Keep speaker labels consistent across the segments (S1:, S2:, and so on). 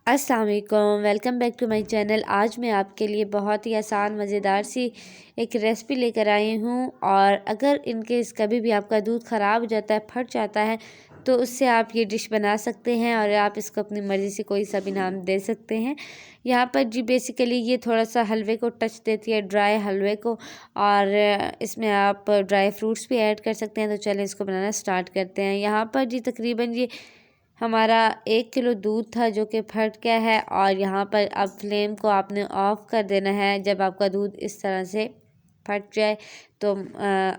S1: अस्सलाम वालेकुम, welcome back to my channel. आज मैं आपके लिए बहुत ही आसान मज़ेदार सी एक रेसिपी लेकर आई हूँ। और अगर इनकेस कभी भी आपका दूध ख़राब हो जाता है, फट जाता है, तो उससे आप ये डिश बना सकते हैं और आप इसको अपनी मर्ज़ी से कोई सा भी नाम दे सकते हैं। यहाँ पर जी बेसिकली ये थोड़ा सा हलवे को टच देती है, ड्राई हलवे को। और इसमें आप ड्राई फ्रूट्स भी ऐड कर सकते हैं। तो चलें इसको बनाना स्टार्ट करते हैं। यहाँ पर जी तकरीबन ये हमारा 1 किलो दूध था जो कि फट गया है। और यहाँ पर अब फ्लेम को आपने ऑफ़ कर देना है जब आपका दूध इस तरह से फट जाए। तो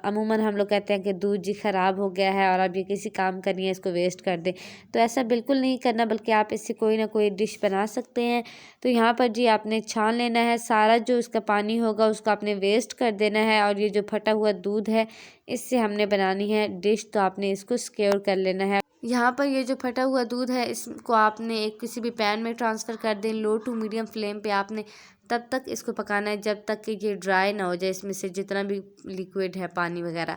S1: अमूमन हम लोग कहते हैं कि दूध जी ख़राब हो गया है और अब ये किसी काम का नहीं है, इसको वेस्ट कर दें। तो ऐसा बिल्कुल नहीं करना, बल्कि आप इससे कोई ना कोई डिश बना सकते हैं। तो यहाँ पर जी आपने छान लेना है, सारा जो इसका पानी होगा उसको आपने वेस्ट कर देना है। और ये जो फटा हुआ दूध है, इससे हमने बनानी है डिश, तो आपने इसको सिक्योर कर लेना है। यहाँ पर ये जो फटा हुआ दूध है, इसको आपने एक किसी भी पैन में ट्रांसफ़र कर दें। लो टू मीडियम फ्लेम पे आपने तब तक इसको पकाना है जब तक कि ये ड्राई ना हो जाए, इसमें से जितना भी लिक्विड है पानी वगैरह।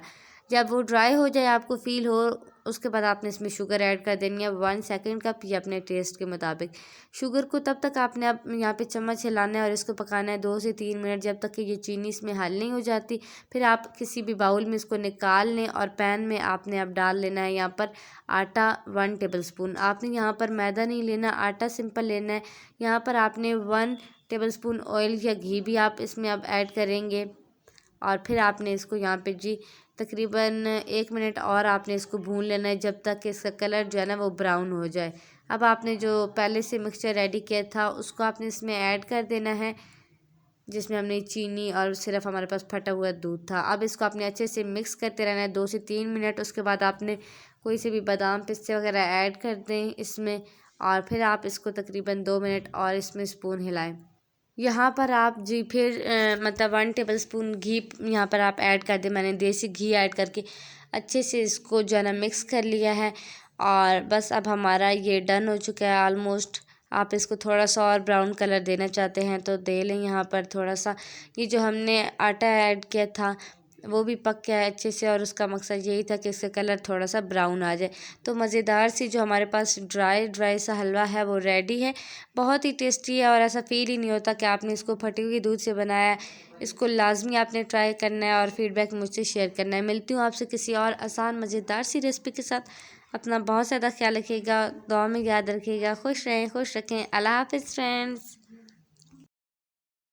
S1: जब वो ड्राई हो जाए, आपको फ़ील हो, उसके बाद आपने इसमें शुगर ऐड कर देनी है 1 सेकंड कप या अपने टेस्ट के मुताबिक। शुगर को तब तक आपने अब यहाँ पे चम्मच हिलाना है और इसको पकाना है 2 से 3 मिनट, जब तक कि ये चीनी इसमें हल नहीं हो जाती। फिर आप किसी भी बाउल में इसको निकाल लें और पैन में आपने अब डाल लेना है यहाँ पर आटा 1 टेबलस्पून। आपने यहाँ पर मैदा नहीं लेना, आटा सिंपल लेना है। यहाँ पर आपने 1 टेबलस्पून ऑयल या घी भी आप इसमें अब ऐड करेंगे। और फिर आपने इसको यहाँ पे जी तकरीबन 1 मिनट और आपने इसको भून लेना है, जब तक कि इसका कलर जो है ना वो ब्राउन हो जाए। अब आपने जो पहले से मिक्सचर रेडी किया था उसको आपने इसमें ऐड कर देना है, जिसमें हमने चीनी और सिर्फ हमारे पास फटा हुआ दूध था। अब इसको आपने अच्छे से मिक्स करते रहना है 2 से 3 मिनट। उसके बाद आपने कोई से भी बादाम पिस्ते वगैरह ऐड कर दें इसमें। और फिर आप इसको तकरीबन 2 मिनट और इसमें स्पून हिलाएं। यहाँ पर आप जी फिर मतलब 1 टेबलस्पून घी यहाँ पर आप ऐड कर दें। मैंने देसी घी ऐड करके अच्छे से इसको जो है ना मिक्स कर लिया है। और बस अब हमारा ये डन हो चुका है ऑलमोस्ट। आप इसको थोड़ा सा और ब्राउन कलर देना चाहते हैं तो दे लें। यहाँ पर थोड़ा सा ये जो हमने आटा ऐड किया था वो भी पक गया है अच्छे से, और उसका मकसद यही था कि इसका कलर थोड़ा सा ब्राउन आ जाए। तो मज़ेदार सी जो हमारे पास ड्राई सा हलवा है वो रेडी है। बहुत ही टेस्टी है और ऐसा फ़ील ही नहीं होता कि आपने इसको फटी हुई दूध से बनाया है। इसको लाजमी आपने ट्राई करना है और फीडबैक मुझसे शेयर करना है। मिलती हूँ आपसे किसी और आसान मज़ेदार सी रेसिपी के साथ। अपना बहुत ज़्यादा ख्याल रखिएगा, दुआ में याद रखिएगा। खुश रहें, खुश रखें। अल्लाह हाफ़िज़ फ्रेंड्स।